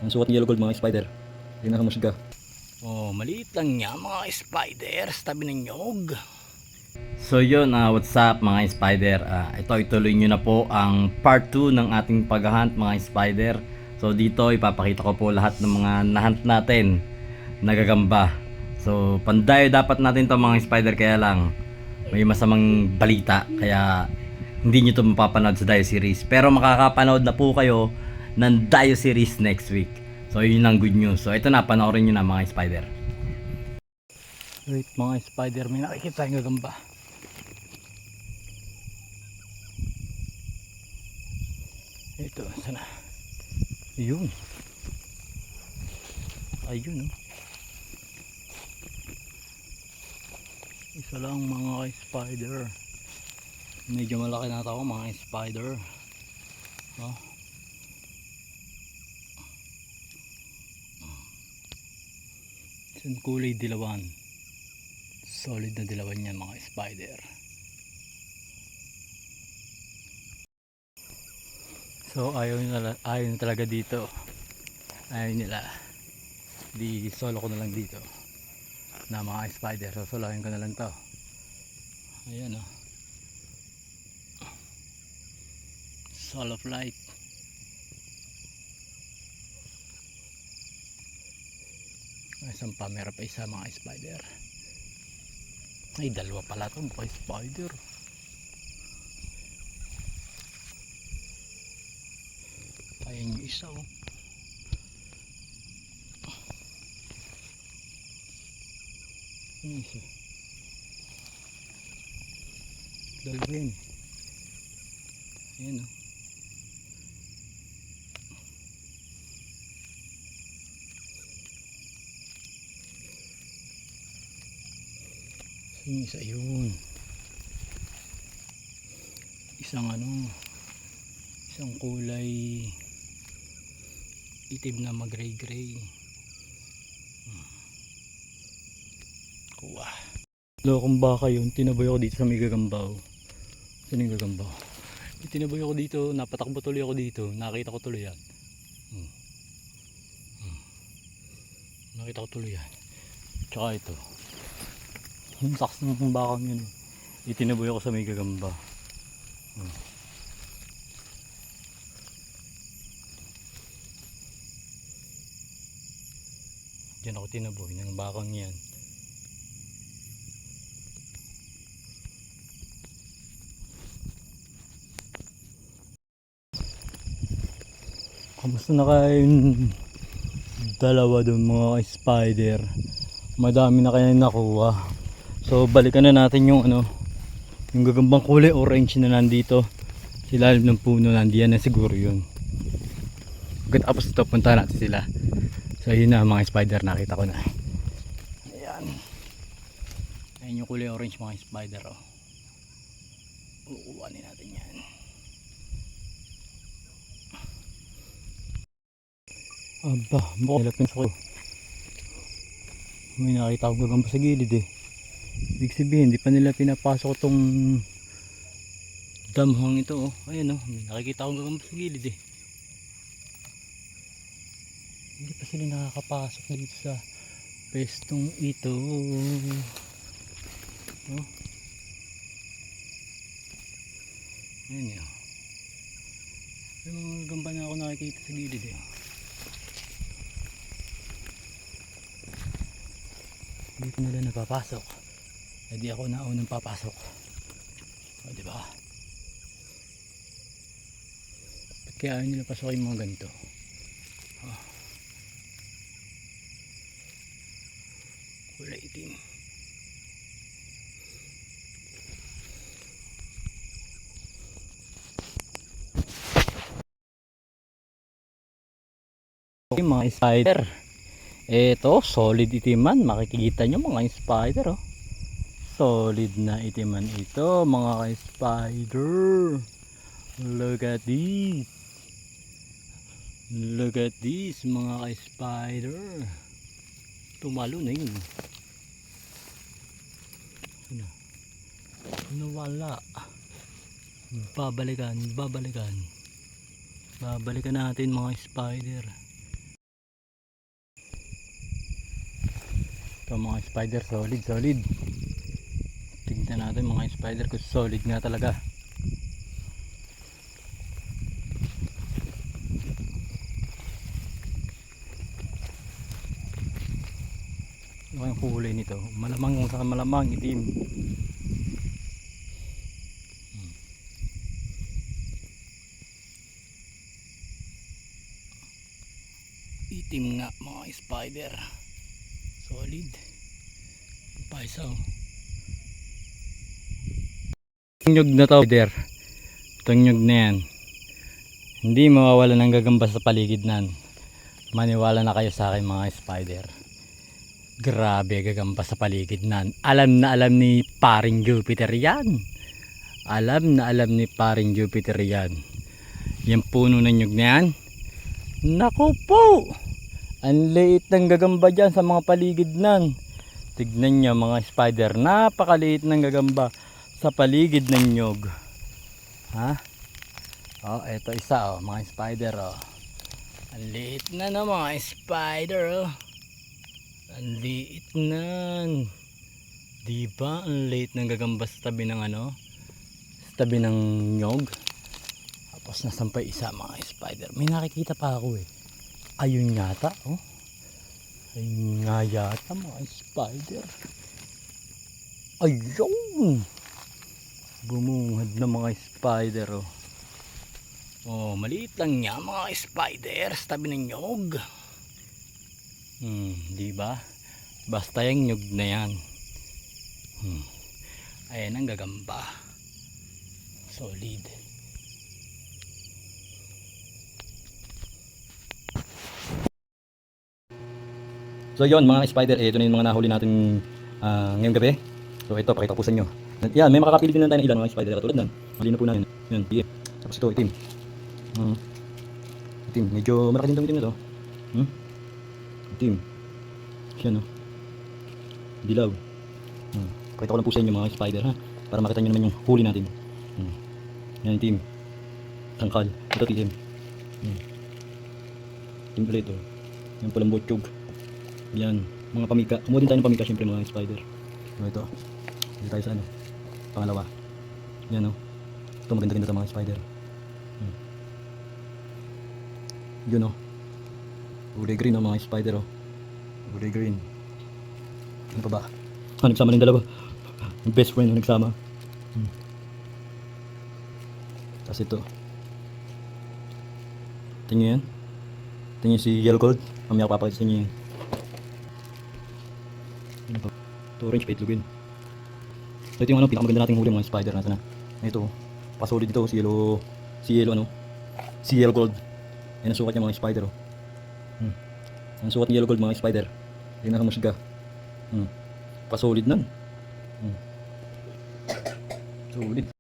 Ang sukat ng yellow gold mga spider. Pinakamusga. Oh, maliit lang niya mga spider sa tabi ng nyog. So yun, what's up mga spider. Ito ituloy nyo na po ang part 2 ng ating paghahunt mga spider. So dito ipapakita ko po lahat ng mga nahunt natin nagagamba. So pandayo dapat natin to mga spider, kaya lang may masamang balita kaya hindi nyo to mapapanood sa Dio series. Pero makakapanood na po kayo ng Dio series next week. So yun ang good news. So ito na, panoorin nyo na mga spider. Wait mga spider, may nakikita yung gagamba. Ito, sana. Ayun. Ayun, oh. Isa lang mga spider. Medyo malaki na ito mga spider. Oh. Isang kulay dilawan. Solid na dilawan yan mga spider. So ayaw nila talaga dito. Ayaw nila. Di solo ko na lang dito na mga spider. So solohin ko na lang to. Ayan oh. Solo flight. Isang pa, meron pa isa mga spider. Ay dalawa pala to mga spider. Ayan yung isa oh. Ano isa? Dalawa yun. Ayan oh. Yung isa yun. Isang isang kulay itim na mag-gray-gray. Kuha. Lokong baka yun, tinaboy ako dito sa may gagambaw. Saan yung gagambaw? Tinaboy ako dito, napatakbo tuloy ako dito, nakita ko tuloy yan. Nakita ko tuloy yan. Tsaka ito. Yung saks ng bakang yun. Itinaboy ako sa may gagamba. Diyan ako tinaboy ng bakang yan. Kamusta na kayong dalawa doon mga spider? Madami na kayo nakuha. So balikan na natin yung yung gagambang kulay orange na nandito sa ilalim ng puno. Nandiyan na siguro yun. Tapos ito, punta natin sila. So yun na mga spider, nakita ko na. Ayan. Ayan yung kulay orange mga spider oh. Uuwanin natin yan. Aba, mukhang nilapin sa ko. May nakita akong gagamba sa gilid eh. Ibig sabihin, hindi pa nila pinapasok itong damhang ito oh. Ayan oh, may nakikita akong gagamba sa gilid eh. Hindi pa sila nakakapasok dito sa pestong ito. Oh. Ayan yun. May mga gagamba na ako nakikita sa gilid eh. Hindi pa nila napapasok. Eh di ako na unang papasok. O diba? Ba't kaya ayaw nila pasok yung mga ganito? Oh. Kulay itim. Okay mga spider. Ito, solid itiman. Makikita nyo mga spider oh. Solid na itiman ito mga spider. Look at this. Look at this mga spider. Tumalo na yun. Nawala. Babalikan. Babalikan natin mga spider. Ito mga spider, solid, solid. Tignan natin mga spider kung solid nga talaga. Ano yung kulay nito? Malamang sa malamang itim. Itim nga mga spider. Solid. Paisaw. Nyug na to, spider. Itong nyug na yan. Hindi mawawala ng gagamba sa paligid nan. Maniwala na kayo sa akin mga spider. Grabe gagamba sa paligid nan. Alam na alam ni paring Jupiter yan. Alam na alam ni paring Jupiter yan. Yung puno ng nyug na yan. Naku po! Ang liit ng gagamba dyan sa mga paligid nan. Tignan nyo mga spider. Napakaliit ng gagamba sa paligid ng nyug. Ha? Oh, eto isa mga spider Ang liit na mga spider Ang liit na. Diba? Ang liit ng gagamba sa tabi ng sa tabi ng nyog. Tapos nasampay isa mga spider. May nakikita pa ako Ayun yata Ayun nga yata mga spider. Ayun. Bumungad na mga spider maliit lang niya mga spider sa tabi ng nyog. Diba? Basta yung nyog na yan. Ayan ang gagamba. Solid. So yon mga spider, ito na yung mga nahuli natin ngayong gabi. So ito, pakita ko po sa inyo. Yan, may makakapili din lang tayo ng ilan mga spider. Katulad nan, malino po namin. Yan, PM. Tapos ito, itim. Itim, medyo malaki din itong itim na to. Itim. Yan dilaw. Pakita ko lang po sa inyo mga spider para makita nyo naman yung huli natin. Yan, itim. Tangkal. Ito, itim. Itim pala ito. Yan palang botsyog. Yan, mga pamika. Kumuha din tayo ng pamika syempre mga spider. So ito. Dito tayo sa pangalawa. Yan ito maganda-ganda sa mga spider. Yun kulay green mga spider kulay green. Ano pa ba? Nagsama ng dalawa. Yung best friend nagsama. Tapos ito. Tingnan yan. Tingnan si yellow gold. Mamaya ko papakita sa inyo yan. Ito orange paitlogin. Ito yung pinakamaganda nating huli mga spider. Nasa na? Ito. Pasolid dito si yellow gold. Yan ang sukat niya mga spider Ang sukat ng yellow gold mga spider. Yan ang kamusga. Pasolid nan. Solid.